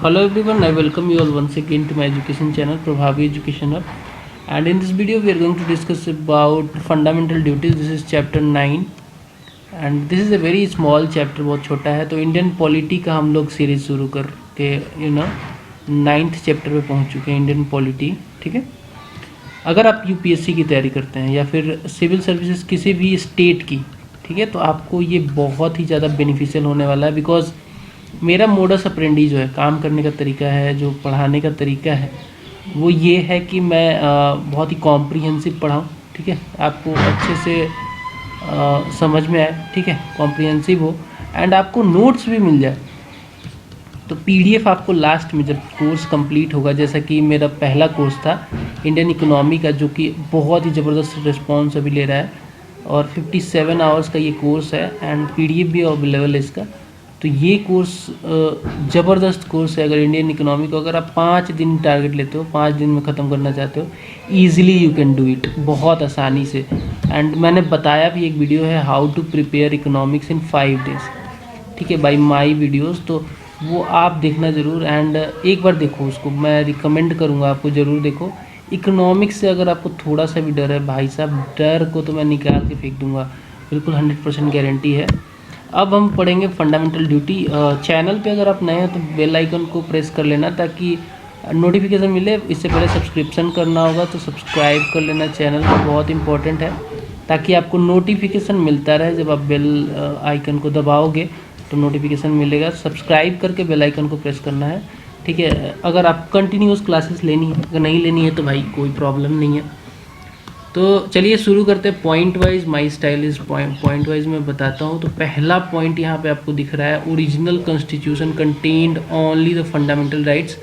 Hello everyone, I welcome you all once again to my education channel Prabhavi Education Hub. And in this video we are going to discuss about fundamental duties. This is chapter 9 and this is a very small chapter, बहुत छोटा है. तो Indian polity का हम लोग series शुरू करके ninth chapter पे पहुंच चुके हैं. इंडियन पॉलिटी, ठीक है. अगर आप यूपीएससी की तैयारी करते हैं या फिर सिविल सर्विसेज किसी भी स्टेट की, ठीक है, तो आपको ये बहुत ही ज़्यादा बेनिफिशियल होने वाला है. बिकॉज मेरा मोडस ऑपरेंडी जो है, काम करने का तरीका है, जो पढ़ाने का तरीका है, वो ये है कि मैं बहुत ही कॉम्प्रिहेंसिव पढ़ाऊँ, ठीक है, आपको अच्छे से समझ में आए, ठीक है, कॉम्प्रिहेंसिव हो एंड आपको नोट्स भी मिल जाए. तो पीडीएफ आपको लास्ट में जब कोर्स कंप्लीट होगा, जैसा कि मेरा पहला कोर्स था इंडियन इकोनॉमी का, जो कि बहुत ही ज़बरदस्त रिस्पॉन्स अभी ले रहा है और 57 आवर्स का ये कोर्स है एंड पीडीएफ भी अवेलेबल है इसका. तो ये कोर्स ज़बरदस्त कोर्स है. अगर इंडियन इकोनॉमी को अगर आप 5 दिन टारगेट लेते हो, 5 दिन में ख़त्म करना चाहते हो, easily you can do it, बहुत आसानी से. एंड मैंने बताया भी, एक वीडियो है how to prepare economics in 5 days, ठीक है, बाय माई वीडियोज़. तो वो आप देखना ज़रूर एंड एक बार देखो उसको, मैं रिकमेंड करूँगा आपको, ज़रूर देखो. इकोनॉमिक्स से अगर आपको थोड़ा सा भी डर है, भाई साहब, डर को तो मैं निकाल के फेंक दूँगा, बिल्कुल 100% गारंटी है. अब हम पढ़ेंगे फंडामेंटल ड्यूटी. चैनल पे अगर आप नए हैं तो बेल आइकन को प्रेस कर लेना ताकि नोटिफिकेशन मिले. इससे पहले सब्सक्रिप्शन करना होगा तो सब्सक्राइब कर लेना चैनल को, बहुत इंपॉर्टेंट है, ताकि आपको नोटिफिकेशन मिलता रहे. जब आप बेल आइकन को दबाओगे तो नोटिफिकेशन मिलेगा. सब्सक्राइब करके बेल आइकन को प्रेस करना है, ठीक है. अगर आप कंटिन्यूस क्लासेस लेनी है, अगर नहीं लेनी है तो भाई कोई प्रॉब्लम नहीं है. तो चलिए शुरू करते हैं. Point wise my style is point wise मैं बताता हूँ. तो पहला पॉइंट यहाँ पे आपको दिख रहा है, original constitution contained only the fundamental rights,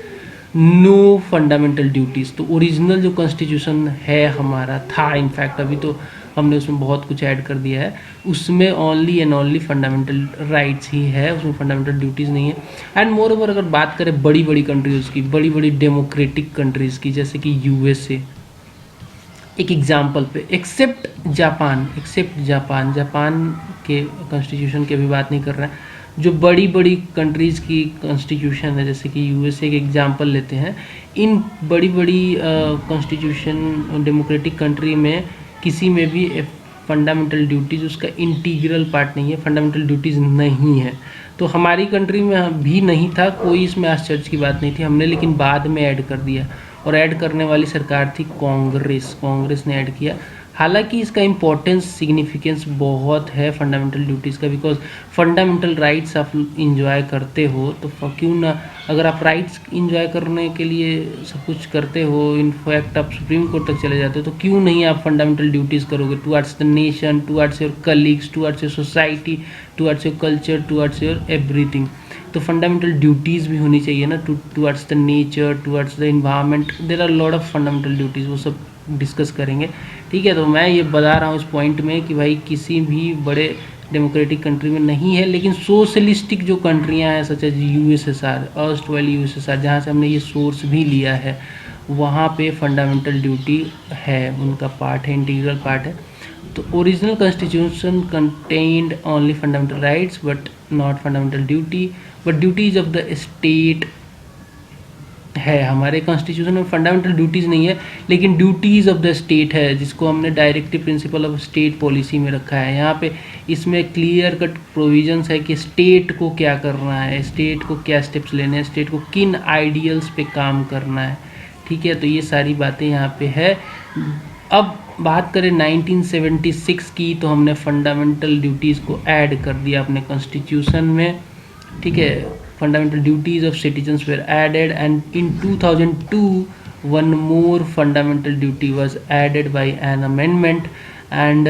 no fundamental duties. तो ओरिजिनल जो कॉन्स्टिट्यूशन है हमारा था, इनफैक्ट अभी तो हमने उसमें बहुत कुछ ऐड कर दिया है, उसमें only and only fundamental rights ही है, उसमें फंडामेंटल ड्यूटीज़ नहीं है. एंड मोर ओवर अगर बात करें बड़ी बड़ी कंट्रीज़ की, बड़ी बड़ी डेमोक्रेटिक कंट्रीज़ की, जैसे कि यूएसए, एक एग्जाम्पल पे, एक्सेप्ट जापान के कॉन्स्टिट्यूशन की अभी बात नहीं कर रहे हैं, जो बड़ी बड़ी कंट्रीज़ की कॉन्स्टिट्यूशन है, जैसे कि यूएसए के एग्जाम्पल लेते हैं. इन बड़ी बड़ी कॉन्स्टिट्यूशन डेमोक्रेटिक कंट्री में किसी में भी फंडामेंटल ड्यूटीज़ उसका इंटीग्रल पार्ट नहीं है, फंडामेंटल ड्यूटीज़ नहीं है. तो हमारी कंट्री में भी नहीं था, कोई इसमें आश्चर्य की बात नहीं थी, हमने लेकिन बाद में ऐड कर दिया. और ऐड करने वाली सरकार थी कांग्रेस ने ऐड किया. हालांकि इसका इम्पोर्टेंस, सिग्निफिकेंस बहुत है फंडामेंटल ड्यूटीज़ का, बिकॉज फंडामेंटल राइट्स आप इंजॉय करते हो तो क्यों ना, अगर आप राइट्स इंजॉय करने के लिए सब कुछ करते हो, इनफैक्ट आप सुप्रीम कोर्ट तक चले जाते हो, तो क्यों नहीं आप फंडामेंटल ड्यूटीज़ करोगे towards the nation, towards your colleagues, towards your society, towards your culture, towards your everything. तो फंडामेंटल ड्यूटीज़ भी होनी चाहिए ना, towards the nature, towards the environment. There are lot of fundamental duties, वो सब discuss करेंगे, ठीक है. तो मैं ये बता रहा हूँ इस पॉइंट में कि भाई किसी भी बड़े डेमोक्रेटिक कंट्री में नहीं है, लेकिन सोशलिस्टिक जो कंट्रियाँ हैं, सच एज यूएसएसआर, अर्स्ट वाली यूएसएसआर, जहाँ से हमने ये सोर्स भी लिया है, वहाँ पे फंडामेंटल ड्यूटी है, उनका पार्ट है, इंटीग्रल पार्ट है. तो original constitution contained only fundamental rights but not fundamental duty, but duties of the state है. हमारे कॉन्स्टिट्यूशन में फंडामेंटल ड्यूटीज़ नहीं है, लेकिन ड्यूटीज़ ऑफ द स्टेट है, जिसको हमने directive principle of state policy में रखा है. यहाँ पे इसमें क्लियर कट प्रोविजंस है कि स्टेट को क्या करना है, स्टेट को क्या स्टेप्स लेने हैं, स्टेट को किन आइडियल्स पे काम करना है, ठीक है. तो ये सारी बातें यहाँ पे है. अब बात करें 1976 की, तो हमने फंडामेंटल ड्यूटीज़ को ऐड कर दिया अपने कॉन्स्टिट्यूशन में, ठीक है. Fundamental duties of citizens were added and in 2002 one more fundamental duty was added by an amendment. And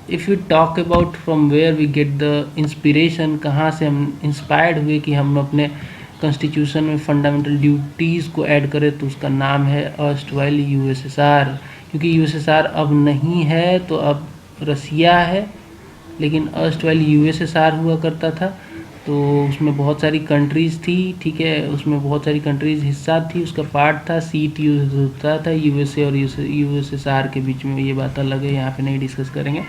if you talk about from where we get the inspiration, कहाँ से हम इंस्पायर्ड हुए कि हम अपने कॉन्स्टिट्यूशन में फंडामेंटल ड्यूटीज़ को add करें, तो उसका नाम है अर्स्टवाइल यूएसएसआर. क्योंकि यूएसएसआर अब नहीं है तो अब रसिया है, लेकिन अर्स्टवाइल यूएसएसआर हुआ करता था. तो उसमें बहुत सारी कंट्रीज़ थी, ठीक है, उसमें बहुत सारी कंट्रीज़ हिस्सा थी, उसका पार्ट था, सीट यूज होता था यूएसए और यूएसएसआर के बीच में. ये बात अलग है, यहाँ पे नहीं डिस्कस करेंगे.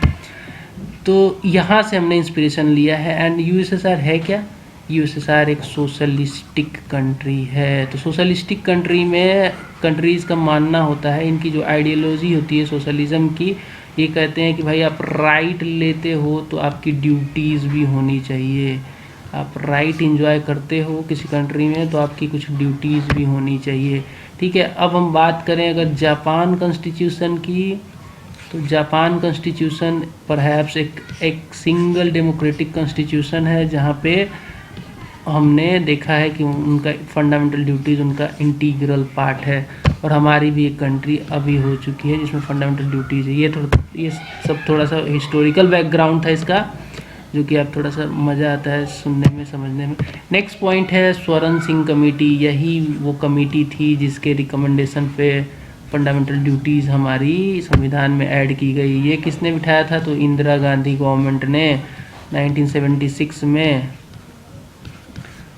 तो यहाँ से हमने इंस्पिरेशन लिया है. एंड यूएसएसआर है क्या? यूएसएसआर एक सोशलिस्टिक कंट्री है। तो सोशलिस्टिक कंट्री में कंट्रीज़ का मानना होता है, इनकी जो आइडियोलॉजी होती है सोशलिज्म की, ये कहते हैं कि भाई आप राइट लेते हो तो आपकी ड्यूटीज़ भी होनी चाहिए। आप राइट एंजॉय करते हो किसी कंट्री में तो आपकी कुछ ड्यूटीज़ भी होनी चाहिए। ठीक है, अब हम बात करें अगर जापान कॉन्स्टिट्यूशन की, तो जापान कॉन्स्टिट्यूशन परहैप्स एक सिंगल डेमोक्रेटिक कॉन्स्टिट्यूशन है, जहाँ पे हमने देखा है कि उनका फंडामेंटल ड्यूटीज़ उनका इंटीग्रल पार्ट है। और हमारी भी एक कंट्री अभी हो चुकी है जिसमें फंडामेंटल ड्यूटीज़ है। ये सब थोड़ा सा हिस्टोरिकल बैकग्राउंड था इसका, जो कि आप थोड़ा सा मज़ा आता है सुनने में समझने में। नेक्स्ट पॉइंट है स्वरण सिंह कमेटी। यही वो कमेटी थी जिसके रिकमेंडेशन पे फंडामेंटल ड्यूटीज़ हमारी संविधान में ऐड की गई। ये किसने बिठाया था? तो इंदिरा गांधी गवर्नमेंट ने 1976 में।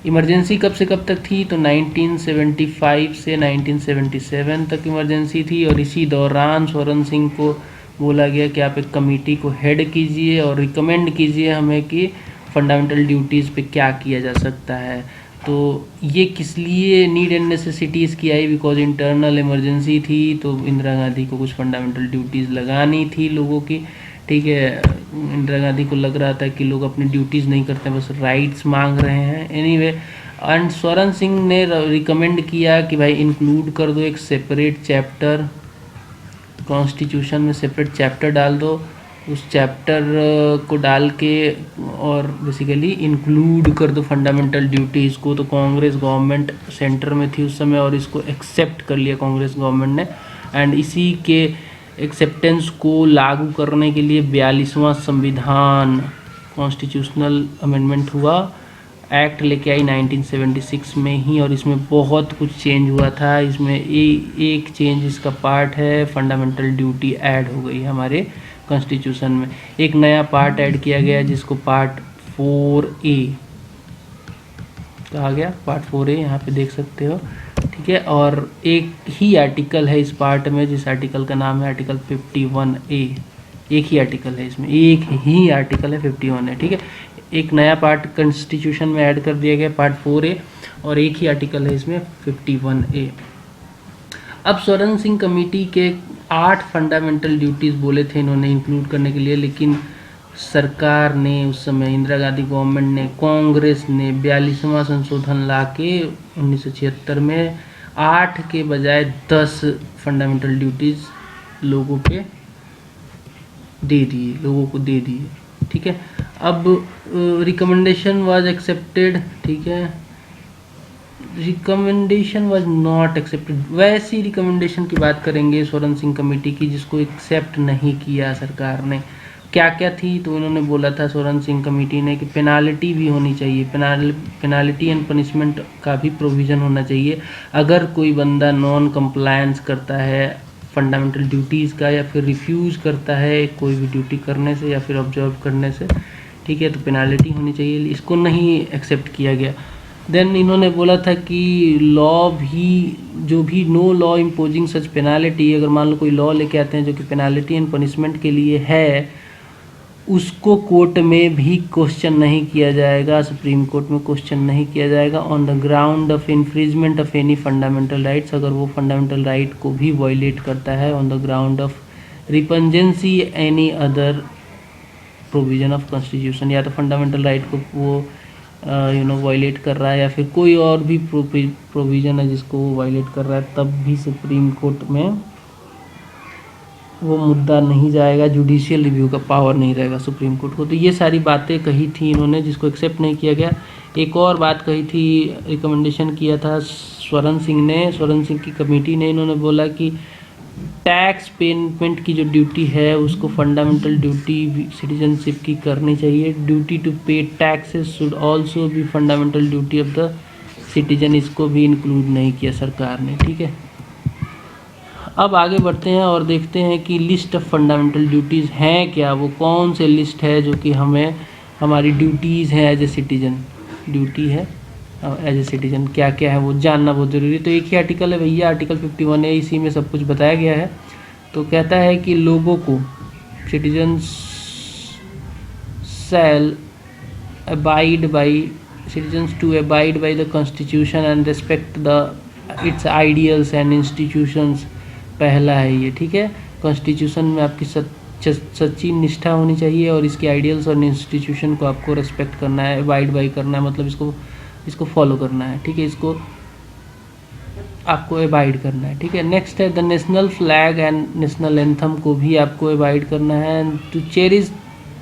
इमरजेंसी कब से कब तक थी? तो 1975 से 1977 तक इमरजेंसी थी। और इसी दौरान स्वरण सिंह को बोला गया कि आप एक कमेटी को हेड कीजिए और रिकमेंड कीजिए हमें कि फंडामेंटल ड्यूटीज़ पे क्या किया जा सकता है। तो ये किस लिए नीड एंड नेसेसिटीज़ की आई? बिकॉज इंटरनल इमरजेंसी थी, तो इंदिरा गांधी को कुछ फंडामेंटल ड्यूटीज़ लगानी थी लोगों की। ठीक है, इंदिरा गांधी को लग रहा था कि लोग अपनी ड्यूटीज़ नहीं करते, बस राइट्स मांग रहे हैं। एनीवे, एंड स्वरण सिंह ने रिकमेंड किया कि भाई इंक्लूड कर दो एक सेपरेट चैप्टर कॉन्स्टिट्यूशन में, सेपरेट चैप्टर डाल दो। उस चैप्टर को डाल के और बेसिकली इंक्लूड कर दो फंडामेंटल ड्यूटीज़ को। तो कांग्रेस गवर्नमेंट सेंटर में थी उस समय और इसको एक्सेप्ट कर लिया कांग्रेस गवर्नमेंट ने। एंड इसी के एक्सेप्टेंस को लागू करने के लिए 42वां संविधान कॉन्स्टिट्यूशनल अमेंडमेंट हुआ, एक्ट लेके आई 1976 में ही। और इसमें बहुत कुछ चेंज हुआ था। इसमें एक चेंज इसका पार्ट है, फंडामेंटल ड्यूटी ऐड हो गई हमारे कॉन्स्टिट्यूशन में। एक नया पार्ट ऐड किया गया जिसको पार्ट 4A कहा गया, पार्ट 4A यहाँ पे देख सकते हो। ठीक है, और एक ही आर्टिकल है इस पार्ट में, जिस आर्टिकल का नाम है आर्टिकल 51A। एक ही आर्टिकल है इसमें, एक ही आर्टिकल है 51 है। ठीक है, एक नया पार्ट कॉन्स्टिट्यूशन में ऐड कर दिया गया पार्ट 4A, और एक ही आर्टिकल है इसमें 51A। अब स्वरण सिंह कमेटी के 8 फंडामेंटल ड्यूटीज़ बोले थे इन्होंने इंक्लूड करने के लिए, लेकिन सरकार ने उस समय इंदिरा गांधी गवर्नमेंट ने, कांग्रेस ने 42वां संशोधन ला के 1976 में 8 के बजाय 10 फंडामेंटल ड्यूटीज़ लोगों को दे दिए। ठीक है, अब रिकमेंडेशन वाज एक्सेप्टेड। ठीक है, रिकमेंडेशन वाज नॉट एक्सेप्टेड। वैसी रिकमेंडेशन की बात करेंगे स्वरण सिंह कमेटी की जिसको एक्सेप्ट नहीं किया सरकार ने। क्या क्या थी? तो इन्होंने बोला था स्वरण सिंह कमेटी ने कि पेनाल्टी भी होनी चाहिए, पेनाल्टी एंड पनिशमेंट का भी प्रोविज़न होना चाहिए अगर कोई बंदा नॉन कंप्लायंस करता है फंडामेंटल ड्यूटीज़ का, या फिर रिफ्यूज़ करता है कोई भी ड्यूटी करने से या फिर ऑब्जर्व करने से। ठीक है, तो पेनाल्टी होनी चाहिए, इसको नहीं एक्सेप्ट किया गया। देन इन्होंने बोला था कि लॉ भी, जो भी नो लॉ इम्पोजिंग सच पेनाल्टी, अगर मान लो कोई लॉ लेके आते हैं जो कि पेनाल्टी एंड पनिशमेंट के लिए है, उसको कोर्ट में भी क्वेश्चन नहीं किया जाएगा, सुप्रीम कोर्ट में क्वेश्चन नहीं किया जाएगा on the ground of infringement of any fundamental rights. अगर वो फंडामेंटल राइट को भी वायलेट करता है on the ground of repugnancy any other provision of constitution, या तो फंडामेंटल राइट को वो वायलेट कर रहा है या फिर कोई और भी प्रोविज़न है जिसको वो वायलेट कर रहा है, तब भी सुप्रीम कोर्ट में वो मुद्दा नहीं जाएगा, जुडिशियल रिव्यू का पावर नहीं रहेगा सुप्रीम कोर्ट को। तो ये सारी बातें कही थी इन्होंने जिसको एक्सेप्ट नहीं किया गया। एक और बात कही थी, रिकमेंडेशन किया था स्वरण सिंह की कमेटी ने। इन्होंने बोला कि टैक्स पेमेंट की जो ड्यूटी है उसको फंडामेंटल ड्यूटी सिटीजनशिप की करनी चाहिए। ड्यूटी टू पे taxes should also be fundamental duty of the citizen, इसको भी इंक्लूड नहीं किया सरकार ने। ठीक है, अब आगे बढ़ते हैं और देखते हैं कि लिस्ट ऑफ फंडामेंटल ड्यूटीज़ हैं क्या, वो कौन से लिस्ट है जो कि हमें हमारी ड्यूटीज़ हैं एज ए सिटीजन, ड्यूटी है एज ए सिटीजन, क्या क्या है वो जानना बहुत ज़रूरी है। तो एक ही आर्टिकल है भैया, आर्टिकल 51 है, इसी में सब कुछ बताया गया है। तो कहता है कि लोगों को, citizen shell abide by citizens to abide by the constitution and respect the its ideals and institutions। पहला है ये, ठीक है। कॉन्स्टिट्यूशन में आपकी सच्ची निष्ठा होनी चाहिए और इसके आइडियल्स और इंस्टीट्यूशन को आपको रेस्पेक्ट करना है, अबाइड बाई करना है, मतलब इसको फॉलो करना है, ठीक है, इसको आपको अबाइड करना है, ठीक है। नेक्स्ट है the national flag and national anthem को भी आपको अबाइड करना है। To cherish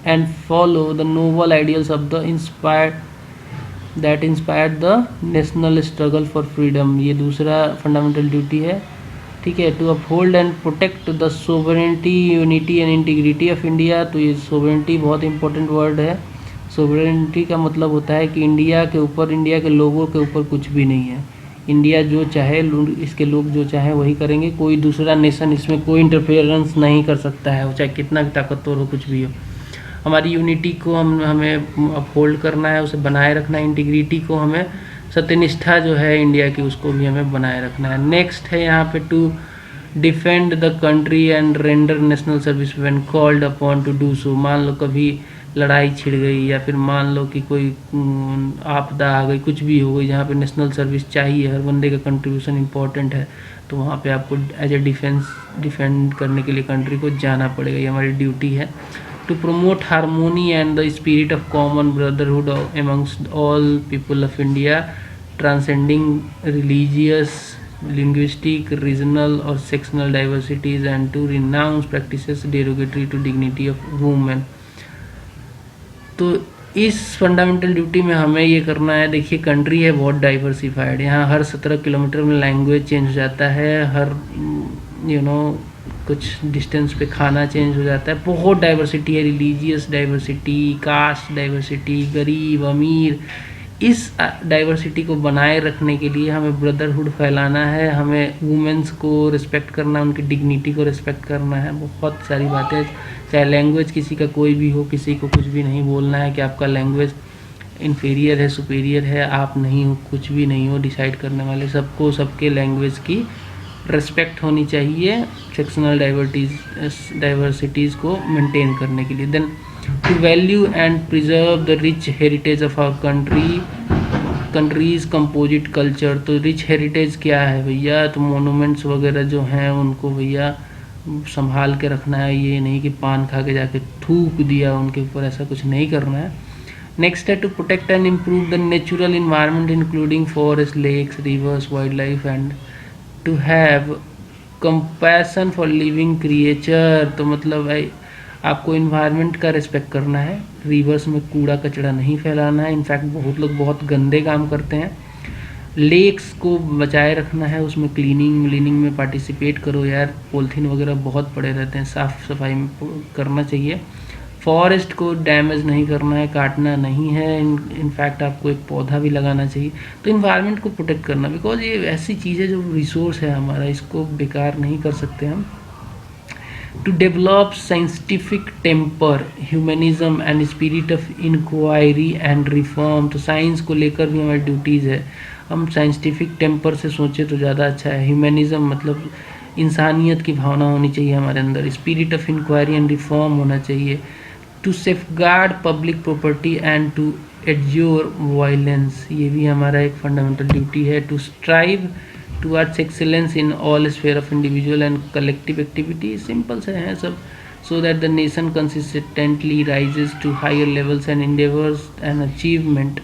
and follow the noble ideals of the inspired the national struggle for freedom, ये दूसरा फंडामेंटल ड्यूटी है, ठीक है। To uphold and protect the sovereignty, unity and integrity of India, तो ये सोवरेनिटी बहुत इंपॉर्टेंट वर्ड है। Sovereignty का मतलब होता है कि इंडिया के ऊपर, इंडिया के लोगों के ऊपर कुछ भी नहीं है। इंडिया जो चाहे, इसके लोग जो चाहे वही करेंगे, कोई दूसरा नेशन इसमें कोई इंटरफेरेंस नहीं कर सकता है, वो चाहे कितना भी ताकतवर हो, कुछ भी हो। हमारी यूनिटी को हमें अपहोल्ड करना है, उसे बनाए रखना है। इंटीग्रिटी को हमें, सत्यनिष्ठा जो है इंडिया की, उसको भी हमें बनाए रखना है। नेक्स्ट है यहाँ पे to defend the country and render national service when called upon to do so. मान लो कभी लड़ाई छिड़ गई या फिर मान लो कि कोई आपदा आ गई, कुछ भी हो गई जहाँ पे नेशनल सर्विस चाहिए, हर बंदे का कंट्रीब्यूशन इंपॉर्टेंट है, तो वहाँ पे आपको एज ए डिफेंड करने के लिए कंट्री को जाना पड़ेगा, ये हमारी ड्यूटी है। To promote harmony and the spirit of common brotherhood amongst all people of India, transcending religious, linguistic, regional और sectional diversities and to renounce practices derogatory to dignity of women. तो इस fundamental duty में हमें ये करना है। देखिए country है बहुत डाइवर्सिफाइड, यहाँ हर 17 किलोमीटर में लैंग्वेज चेंज हो जाता है, हर कुछ डिस्टेंस पे खाना चेंज हो जाता है, बहुत डाइवर्सिटी है, रिलीजियस डाइवर्सिटी, कास्ट डाइवर्सिटी, गरीब अमीर। इस डाइवर्सिटी को बनाए रखने के लिए हमें ब्रदरहुड फैलाना है, हमें वुमेन्स को रिस्पेक्ट करना है, उनकी डिग्निटी को रिस्पेक्ट करना है, बहुत सारी बातें। चाहे लैंग्वेज किसी का कोई भी हो, किसी को कुछ भी नहीं बोलना है कि आपका लैंग्वेज इन्फीरियर है, सुपीरियर है, आप नहीं हो, कुछ भी नहीं हो डिसाइड करने वाले। सबको सबके लैंग्वेज की रिस्पेक्ट होनी चाहिए सेक्शनल डाइवर्सिटीज़ को मेंटेन करने के लिए। Then to value and preserve the rich heritage of our country's composite culture. तो रिच हेरिटेज क्या है भैया, तो मोनूमेंट्स वगैरह जो हैं उनको भैया संभाल के रखना है, ये नहीं कि पान खा के जाके थूक दिया उनके ऊपर, ऐसा कुछ नहीं करना है। नेक्स्ट है to protect and improve the natural environment including forest, lakes, rivers, wild life and to have compassion for living creature. तो मतलब भाई आपको इन्वायरमेंट का रिस्पेक्ट करना है, रिवर्स में कूड़ा कचरा नहीं फैलाना है, इनफैक्ट बहुत लोग बहुत गंदे काम करते हैं। लेक्स को बचाए रखना है, उसमें क्लीनिंग में पार्टिसिपेट करो यार, पॉलीथीन वगैरह बहुत पड़े रहते हैं, साफ़ सफाई करना चाहिए। फॉरेस्ट को डैमेज नहीं करना है, काटना नहीं है, इनफैक्ट आपको एक पौधा भी लगाना चाहिए। तो इन्वायरमेंट को प्रोटेक्ट करना, बिकॉज ये ऐसी चीज़ है जो रिसोर्स है हमारा, इसको बेकार नहीं कर सकते हम। To develop scientific temper, humanism and spirit of inquiry and reform. तो साइंस को लेकर भी हमारी ड्यूटीज़ है, हम साइंटिफिक टेम्पर से सोचें तो ज़्यादा अच्छा है। ह्यूमनिज्म मतलब इंसानियत की भावना होनी चाहिए हमारे अंदर, spirit of inquiry and reform होना चाहिए। To safeguard public property and to एड्योर वायलेंस, ये भी हमारा एक फंडामेंटल ड्यूटी है। To strive towards excellence in all sphere of individual and collective activity, simple से हैं सब, so that the nation consistently rises to higher levels and endeavors and achievement,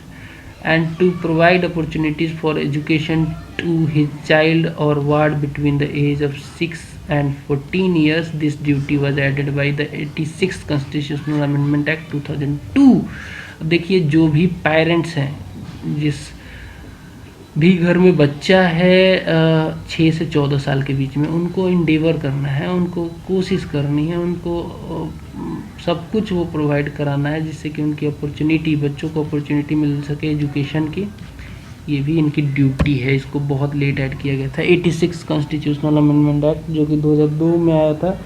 and to provide opportunities for education to his child or ward between the age of 6 and 14 years. This duty was added by the 86th Constitutional Amendment Act 2002. देखिए जो भी parents हैं, जिस भी घर में बच्चा है 6 से 14 साल के बीच में, उनको इंडेवर करना है, उनको कोशिश करनी है, उनको सब कुछ वो प्रोवाइड कराना है जिससे कि उनकी अपॉर्चुनिटी, बच्चों को अपॉर्चुनिटी मिल सके एजुकेशन की। ये भी इनकी ड्यूटी है, इसको बहुत लेट ऐड किया गया था। 86 कॉन्स्टिट्यूशनल अमेंडमेंट एक्ट जो कि 2002 में आया था,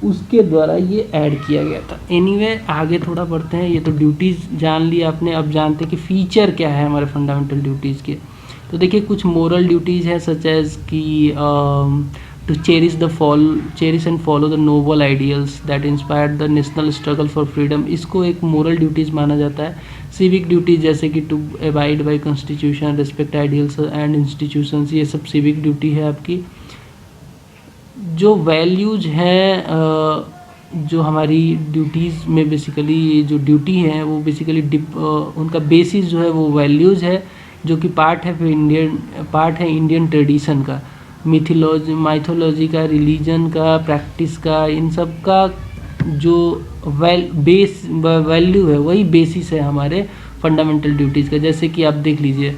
उसके द्वारा ये ऐड किया गया था। एनीवे आगे थोड़ा बढ़ते हैं, ये तो ड्यूटीज़ जान ली आपने, अब जानते हैं कि फ़ीचर क्या है हमारे फंडामेंटल ड्यूटीज़ के। तो देखिए कुछ मोरल ड्यूटीज़ है, सच एज कि to cherish and follow the noble ideals that inspired the national struggle for freedom, इसको एक moral duties माना जाता है. civic duties जैसे कि to abide by constitution, respect ideals and institutions, ये सब civic duty है आपकी. जो वैल्यूज हैं जो हमारी ड्यूटीज़ में बेसिकली जो ड्यूटी है वो बेसिकली उनका बेसिस जो है वो वैल्यूज़ है, जो कि पार्ट है इंडियन ट्रेडिशन का, माइथोलॉजी का, रिलीजन का, प्रैक्टिस का, इन सब का जो वैल्यू है वही बेसिस है हमारे फंडामेंटल ड्यूटीज़ का. जैसे कि आप देख लीजिए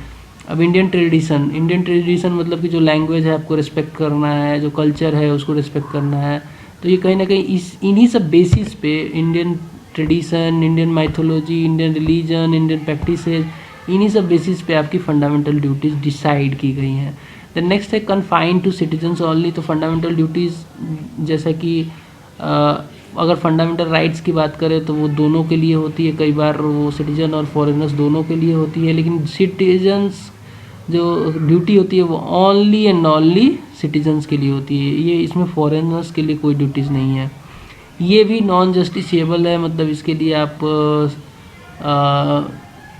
अब इंडियन ट्रेडिशन मतलब कि जो लैंग्वेज है आपको रिस्पेक्ट करना है, जो कल्चर है उसको रिस्पेक्ट करना है. तो ये कहीं ना कहीं इन्हीं सब बेसिस पे Indian tradition, Indian mythology, Indian religion, Indian practices, इन्हीं सब बेसिस पे आपकी फंडामेंटल ड्यूटीज़ डिसाइड की गई हैं. द नेक्स्ट है कन्फाइंड टू सिटीजन्स ओनली. तो फंडामेंटल ड्यूटीज़ जैसा कि अगर फंडामेंटल राइट्स की बात करें तो वो दोनों के लिए होती है, कई बार वो सिटीजन और फॉरेनर्स दोनों के लिए होती है, लेकिन सिटीजन्स जो ड्यूटी होती है वो ओनली एंड ओनली सिटीजन्स के लिए होती है. ये इसमें फॉरेनर्स के लिए कोई ड्यूटीज़ नहीं है. ये भी नॉन जस्टिसेबल है, मतलब इसके लिए आप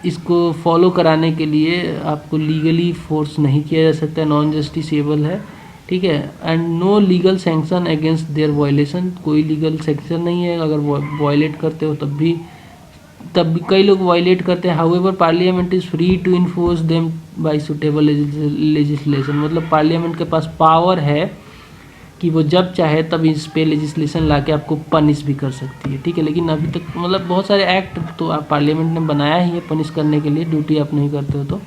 इसको फॉलो कराने के लिए आपको लीगली फोर्स नहीं किया जा सकता, नॉन जस्टिसेबल है, ठीक है. And no legal sanction against their violation, कोई लीगल सैंक्शन नहीं है अगर वायलेट करते हो तब भी कई लोग वायलेट करते हैं. However parliament is free to enforce them by suitable legislation, मतलब पार्लियामेंट के पास पावर है कि वो जब चाहे तब इस पे लेजिस्लेशन ला के आपको पनिश भी कर सकती है, ठीक है. लेकिन अभी तक मतलब बहुत सारे एक्ट तो आप पार्लियामेंट ने बनाया ही है पनिश करने के लिए, ड्यूटी आप नहीं करते हो. तो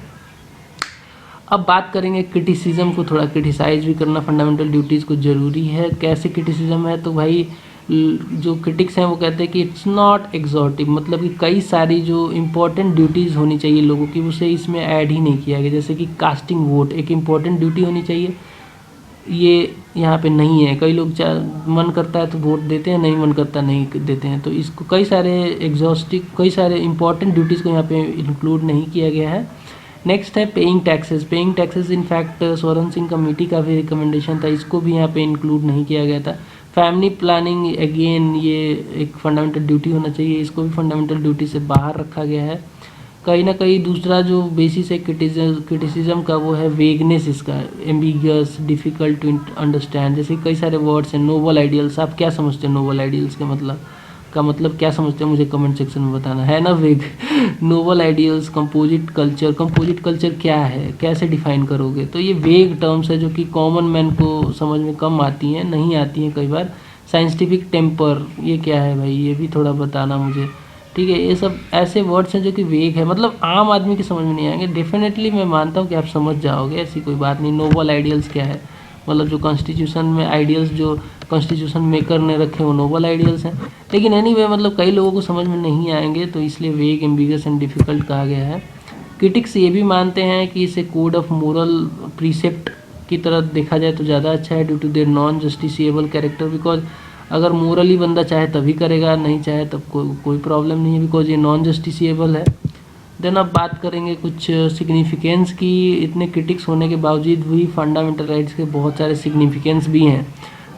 अब बात करेंगे क्रिटिसिज्म को, थोड़ा क्रिटिसाइज भी करना फंडामेंटल ड्यूटीज़ को ज़रूरी है. कैसे क्रिटिसिज्म है, तो भाई जो क्रिटिक्स हैं वो कहते हैं कि इट्स नॉट एग्जॉटिव, मतलब कि कई सारी जो इम्पोर्टेंट ड्यूटीज़ होनी चाहिए लोगों की उसे इसमें ऐड ही नहीं किया गया. जैसे कि कास्टिंग वोट एक इम्पॉर्टेंट ड्यूटी होनी चाहिए, ये यहाँ पे नहीं है. कई लोग मन करता है तो वोट देते हैं, नहीं मन करता नहीं देते हैं. तो इसको कई सारे इम्पॉर्टेंट ड्यूटीज़ को यहाँ पे इंक्लूड नहीं किया गया है. नेक्स्ट है paying taxes. In fact Soren Singh committee का भी रिकमेंडेशन था, इसको भी यहाँ पे इंक्लूड नहीं किया गया था. फैमिली प्लानिंग अगेन ये एक फंडामेंटल ड्यूटी होना चाहिए, इसको भी फंडामेंटल ड्यूटी से बाहर रखा गया है. कहीं ना कहीं दूसरा जो बेसिस है क्रिटिसिज्म का वो है वेगनेस इसका, एम्बिगियस, डिफ़िकल्ट टू अंडरस्टैंड. जैसे कई सारे वर्ड्स हैं. नोबल आइडियल्स, आप क्या समझते हैं नोबल आइडियल्स का मतलब क्या समझते हैं, मुझे कमेंट सेक्शन में बताना है ना. वेग नोबल आइडियल्स, कंपोजिट कल्चर क्या है, कैसे डिफाइन करोगे. तो ये वेग टर्म्स है जो कि कॉमन मैन को समझ में कम आती हैं, नहीं आती हैं कई बार. साइंटिफिक टेम्पर, ये क्या है भाई, ये भी थोड़ा बताना मुझे, ठीक है. ये सब ऐसे वर्ड्स हैं जो कि वेग है, मतलब आम आदमी की समझ में नहीं आएंगे. डेफिनेटली मैं मानता हूँ कि आप समझ जाओगे, ऐसी कोई बात नहीं. नोबल आइडियल्स क्या है, मतलब जो कॉन्स्टिट्यूशन में आइडियल्स जो कॉन्स्टिट्यूशन मेकर ने रखे वो नोबल आइडियल्स हैं. लेकिन एनीवे मतलब कई लोगों को समझ में नहीं आएंगे, तो इसलिए वेग, एम्बिगियस एंड डिफ़िकल्ट कहा गया है. क्रिटिक्स ये भी मानते हैं कि इसे कोड ऑफ मोरल प्रीसेप्ट की तरह देखा जाए तो ज़्यादा अच्छा है, due to their non justiciable character. Because अगर मोरली बंदा चाहे तभी करेगा, नहीं चाहे तब कोई प्रॉब्लम नहीं है, बिकॉज ये नॉन जस्टिसिएबल है. देन अब बात करेंगे कुछ सिग्निफिकेंस की. इतने क्रिटिक्स होने के बावजूद भी फंडामेंटल राइट्स के बहुत सारे सिग्निफिकेंस भी हैं,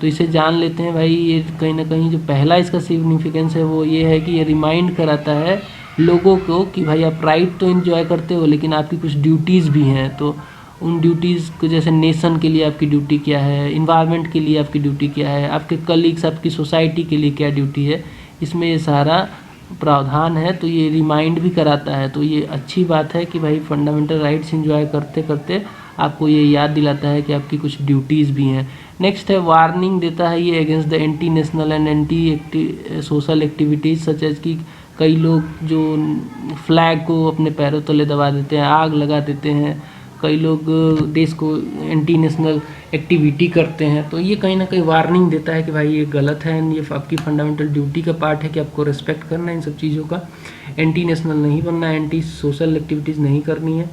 तो इसे जान लेते हैं भाई. ये कहीं ना कहीं जो पहला इसका सिग्निफिकेंस है वो ये है कि ये रिमाइंड कराता है लोगों को कि भाई आप राइट तो इन्जॉय करते हो लेकिन आपकी कुछ ड्यूटीज़ भी हैं. तो उन ड्यूटीज़ को, जैसे नेशन के लिए आपकी ड्यूटी क्या है, इन्वायरमेंट के लिए आपकी ड्यूटी क्या है, आपके कलीग्स, आपकी सोसाइटी के लिए क्या ड्यूटी है, इसमें ये सारा प्रावधान है. तो ये रिमाइंड भी कराता है. तो ये अच्छी बात है कि भाई फंडामेंटल राइट्स एंजॉय करते करते आपको ये याद दिलाता है कि आपकी कुछ ड्यूटीज़ भी हैं. नेक्स्ट है वार्निंग देता है ये against the anti national and anti social activities such as कि कई लोग जो फ्लैग को अपने पैरों तले दबा देते हैं, आग लगा देते हैं, कई लोग देश को एंटी नेशनल एक्टिविटी करते हैं. तो ये कहीं ना कहीं वार्निंग देता है कि भाई ये गलत है, ये आपकी फंडामेंटल ड्यूटी का पार्ट है कि आपको रिस्पेक्ट करना है इन सब चीज़ों का. एंटी नेशनल नहीं बनना है, एंटी सोशल एक्टिविटीज़ नहीं करनी है.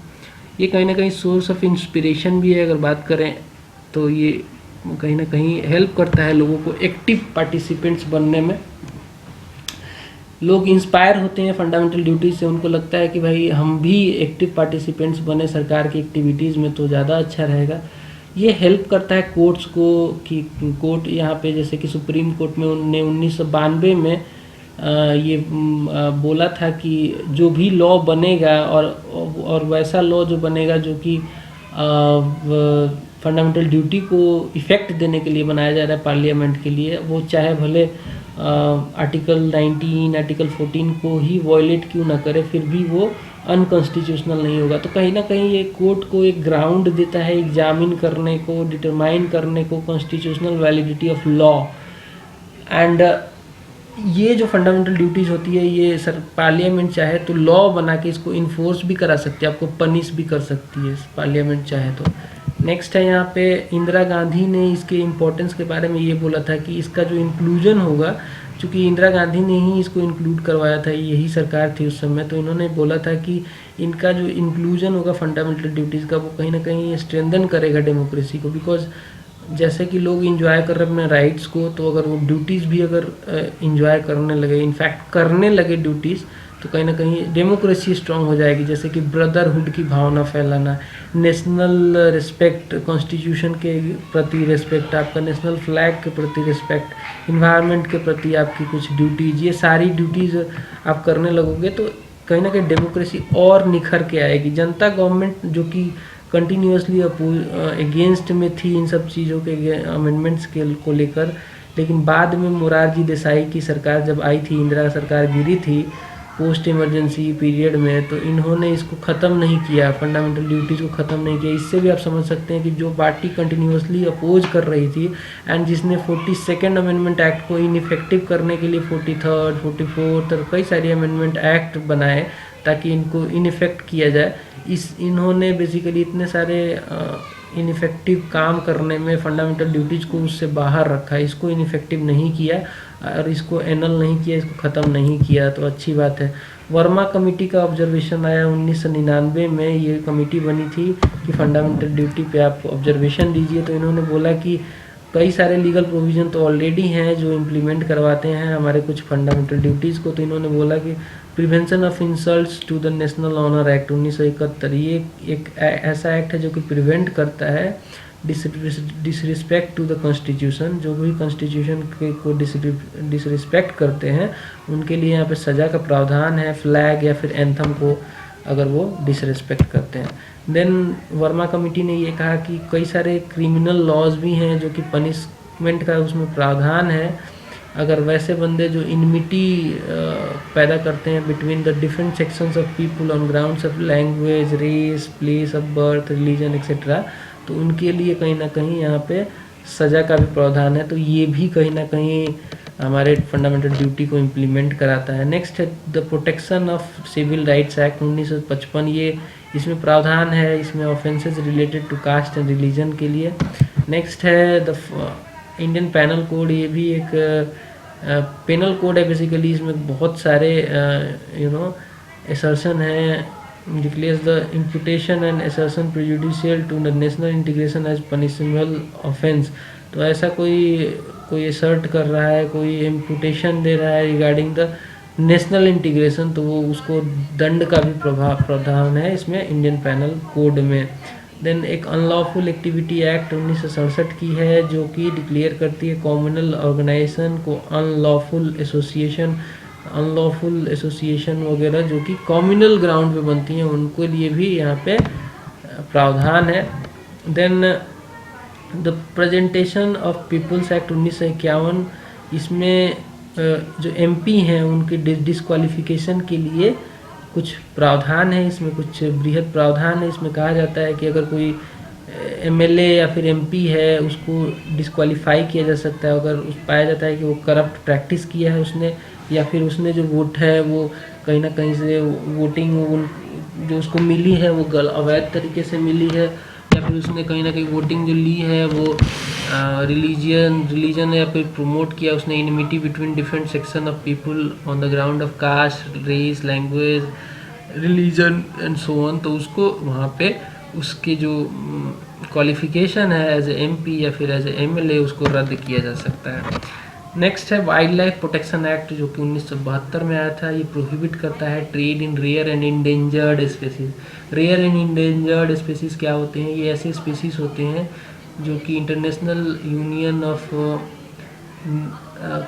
ये कहीं ना कहीं सोर्स ऑफ इंस्पिरेशन भी है. अगर बात करें तो ये कहीं ना कहीं हेल्प करता है लोगों को एक्टिव पार्टिसिपेंट्स बनने में. लोग इंस्पायर होते हैं फंडामेंटल ड्यूटी से, उनको लगता है कि भाई हम भी एक्टिव पार्टिसिपेंट्स बने सरकार की एक्टिविटीज़ में तो ज़्यादा अच्छा रहेगा. ये हेल्प करता है कोर्ट्स को कि कोर्ट यहाँ पे जैसे कि सुप्रीम कोर्ट में उन्होंने 1992 में ये बोला था कि जो भी लॉ बनेगा और वैसा लॉ जो बनेगा जो कि फंडामेंटल ड्यूटी को इफ़ेक्ट देने के लिए बनाया जा रहा है पार्लियामेंट के लिए, वो चाहे भले आर्टिकल 19 आर्टिकल 14 को ही वॉयलेट क्यों ना करे, फिर भी वो अनकॉन्स्टिट्यूशनल नहीं होगा। तो कहीं ना कहीं ये कोर्ट को एक ग्राउंड देता है एग्जामिन करने को, डिटरमाइन करने को constitutional validity of law. And ये जो फंडामेंटल ड्यूटीज़ होती है, ये सर पार्लियामेंट चाहे तो लॉ बना के इसको इन्फोर्स भी करा सकती है, आपको पनिश भी कर सकती है पार्लियामेंट चाहे तो। नेक्स्ट है यहाँ पे इंदिरा गांधी ने इसके इम्पोर्टेंस के बारे में ये बोला था कि इसका जो इंक्लूजन होगा, चूँकि इंदिरा गांधी ने ही इसको इंक्लूड करवाया था, यही सरकार थी उस समय, तो इन्होंने बोला था कि इनका जो इंक्लूजन होगा फंडामेंटल ड्यूटीज़ का, वो कहीं ना कहीं स्ट्रेंथन करेगा डेमोक्रेसी को। बिकॉज जैसे कि लोग इंजॉय कर रहे हैं अपने राइट्स को, तो अगर वो ड्यूटीज़ भी अगर इंजॉय करने लगे, इनफैक्ट करने लगे ड्यूटीज़, तो कहीं ना कहीं डेमोक्रेसी स्ट्रांग हो जाएगी। जैसे कि ब्रदरहुड की भावना फैलाना, नेशनल रिस्पेक्ट, कॉन्स्टिट्यूशन के प्रति रिस्पेक्ट, आपका नेशनल फ्लैग के प्रति रिस्पेक्ट, इन्वायरमेंट के प्रति आपकी कुछ ड्यूटीज़, ये सारी ड्यूटीज़ आप करने लगोगे तो कहीं ना कहीं डेमोक्रेसी और निखर के आएगी। जनता गवर्नमेंट जो कि कंटिन्यूसली अगेंस्ट में थी इन सब चीज़ों के अमेंडमेंट्स के को लेकर, लेकिन बाद में मोरारजी देसाई की सरकार जब आई थी, इंदिरा सरकार गिरी थी पोस्ट इमरजेंसी पीरियड में, तो इन्होंने इसको ख़त्म नहीं किया, फंडामेंटल ड्यूटीज़ को ख़त्म नहीं किया। इससे भी आप समझ सकते हैं कि जो पार्टी कंटिन्यूसली अपोज कर रही थी एंड जिसने 42nd अमेंडमेंट एक्ट को इनइफेक्टिव करने के लिए 43rd 44th और कई सारे अमेंडमेंट एक्ट बनाए ताकि इनको इनइफेक्ट किया जाए, इन्होंने बेसिकली इतने सारे इनइफेक्टिव काम करने में फंडामेंटल ड्यूटीज़ को उससे बाहर रखा, इसको इनइफेक्टिव नहीं किया और इसको एनल नहीं किया, इसको ख़त्म नहीं किया, तो अच्छी बात है। वर्मा कमेटी का ऑब्जर्वेशन आया 1999 में, ये कमेटी बनी थी कि फंडामेंटल ड्यूटी पे आप ऑब्जर्वेशन दीजिए। तो इन्होंने बोला कि कई सारे लीगल प्रोविज़न तो ऑलरेडी हैं जो इम्प्लीमेंट करवाते हैं हमारे कुछ फंडामेंटल ड्यूटीज़ को। तो इन्होंने बोला कि prevention of insults to the national honour act 1971, ये एक ऐसा एक्ट है जो कि प्रिवेंट करता है डिसरिस्पेक्ट टू द कॉन्स्टिट्यूशन। जो भी कॉन्स्टिट्यूशन को डिसरिस्पेक्ट करते हैं उनके लिए यहाँ पे सज़ा का प्रावधान है, फ्लैग या फिर एंथम को अगर वो डिसरिस्पेक्ट करते हैं। देन वर्मा कमेटी ने ये कहा कि कई सारे क्रिमिनल लॉज भी हैं जो कि पनिशमेंट का उसमें प्रावधान है, अगर वैसे बंदे जो इनमिटी पैदा करते हैं between the different sections of people on grounds of language, race, place of birth, religion etcetera, तो उनके लिए कहीं ना कहीं यहाँ पे सज़ा का भी प्रावधान है। तो ये भी कहीं ना कहीं हमारे फंडामेंटल ड्यूटी को इम्प्लीमेंट कराता है। नेक्स्ट है the protection of civil rights act 1955, ये इसमें प्रावधान है, इसमें offences related to caste and religion के लिए। नेक्स्ट है द इंडियन पैनल कोड, ये भी एक पेनल कोड है बेसिकली, इसमें बहुत सारे असर्शन है, declares the imputation and assertion prejudicial to the national integration as punishable offence. तो ऐसा कोई असर्ट कर रहा है, कोई इम्पुटेशन दे रहा है रिगार्डिंग द नेशनल इंटीग्रेशन, तो वो उसको दंड का भी प्रावधान है इसमें इंडियन पैनल कोड में। देन एक अनलॉफुल एक्टिविटी एक्ट 1967 की है जो कि डिक्लेयर करती है कॉम्युनल ऑर्गेनाइजेशन को अनलॉफुल एसोसिएशन वगैरह जो कि कॉम्युनल ग्राउंड पे बनती हैं, उनके लिए भी यहाँ पे प्रावधान है। Then the presentation of people's act 1951, इसमें जो एमपी हैं उनके डिस्क्वालिफिकेशन के लिए कुछ प्रावधान है, इसमें कुछ बृहद प्रावधान है। इसमें कहा जाता है कि अगर कोई एमएलए या फिर एमपी है उसको डिस्क्वालीफाई किया जा सकता है अगर पाया जाता है कि वो करप्ट प्रैक्टिस किया है उसने, या फिर उसने जो वोट है वो कहीं ना कहीं से वोटिंग जो उसको मिली है वो अवैध तरीके से मिली है, या फिर उसने कहीं ना कहीं वोटिंग जो ली है वो रिलीजन या फिर प्रमोट किया उसने enmity between different section of people on the ground of caste, race, language, religion and so on, तो उसको वहाँ पे उसके जो क्वालिफिकेशन है एज ए एमपी या फिर एज ए एमएलए उसको रद्द किया जा सकता है। नेक्स्ट है वाइल्ड लाइफ प्रोटेक्शन एक्ट जो कि 1972 में आया था। ये प्रोहिबिट करता है trade in rare and endangered species. Rare and endangered species क्या होते हैं? ये ऐसे स्पीसीज होते हैं जो कि international union of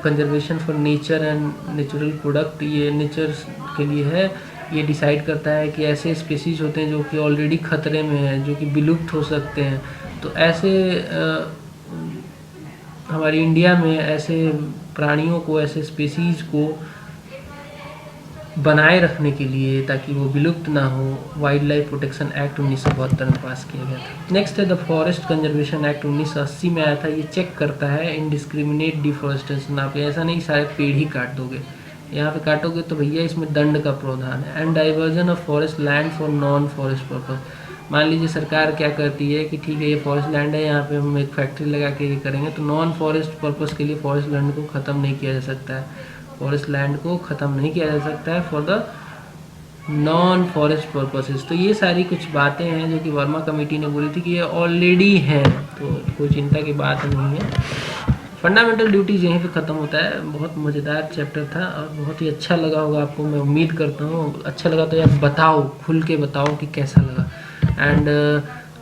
conservation for nature and natural product, ये नेचर के लिए है, ये डिसाइड करता है कि ऐसे स्पीसीज होते हैं जो कि ऑलरेडी खतरे में हैं, जो कि विलुप्त हो सकते हैं। तो ऐसे हमारी इंडिया में ऐसे प्राणियों को, ऐसे स्पीसीज को बनाए रखने के लिए, ताकि वो विलुप्त ना हो, वाइल्ड लाइफ प्रोटेक्शन एक्ट 1972 में पास किया गया था। नेक्स्ट है द फॉरेस्ट कंजर्वेशन एक्ट 1980 में आया था। ये चेक करता है इनडिस्क्रिमिनेट डिफॉरेस्टेशन। आप ऐसा नहीं सारे पेड़ ही काट दोगे, यहाँ पे काटोगे तो भैया इसमें दंड का प्रावधान है। And diversion of forest land for non forest purpose. मान लीजिए सरकार क्या करती है कि ठीक है ये फॉरेस्ट लैंड है, यहाँ पे हम एक फैक्ट्री लगा के ये करेंगे, तो नॉन फॉरेस्ट पर्पस के लिए फॉरेस्ट लैंड को ख़त्म नहीं किया जा सकता है, फॉरेस्ट लैंड को ख़त्म नहीं किया जा सकता है for the non forest purposes. तो ये सारी कुछ बातें हैं जो कि वर्मा कमेटी ने बोली थी कि ये ऑलरेडी हैं, तो कोई चिंता की बात नहीं है। फंडामेंटल ड्यूटीज़ यहीं पे ख़त्म होता है। बहुत मज़ेदार चैप्टर था और बहुत ही अच्छा लगा होगा आपको, मैं उम्मीद करता हूँ। अच्छा लगा तो यार बताओ, खुल के बताओ कि कैसा लगा। एंड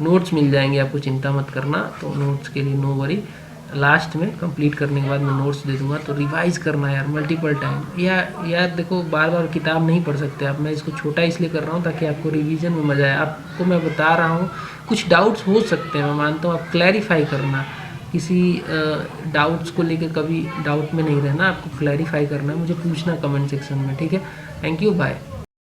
नोट्स मिल जाएंगे आपको, चिंता मत करना। तो नोट्स के लिए नो वरी, लास्ट में कंप्लीट करने के बाद मैं नोट्स दे दूंगा, तो रिवाइज़ करना यार मल्टीपल टाइम। यार देखो, बार बार किताब नहीं पढ़ सकते आप। मैं इसको छोटा इसलिए कर रहा हूँ ताकि आपको रिवीजन में मज़ा आए। आपको मैं बता रहा हूँ, कुछ डाउट्स हो सकते हैं, मैं मानता हूँ, आप क्लैरिफाई करना। किसी डाउट्स को लेकर कभी डाउट में नहीं रहना, आपको क्लैरिफाई करना है, मुझे पूछना कमेंट सेक्शन में, ठीक है। Thank you, bye.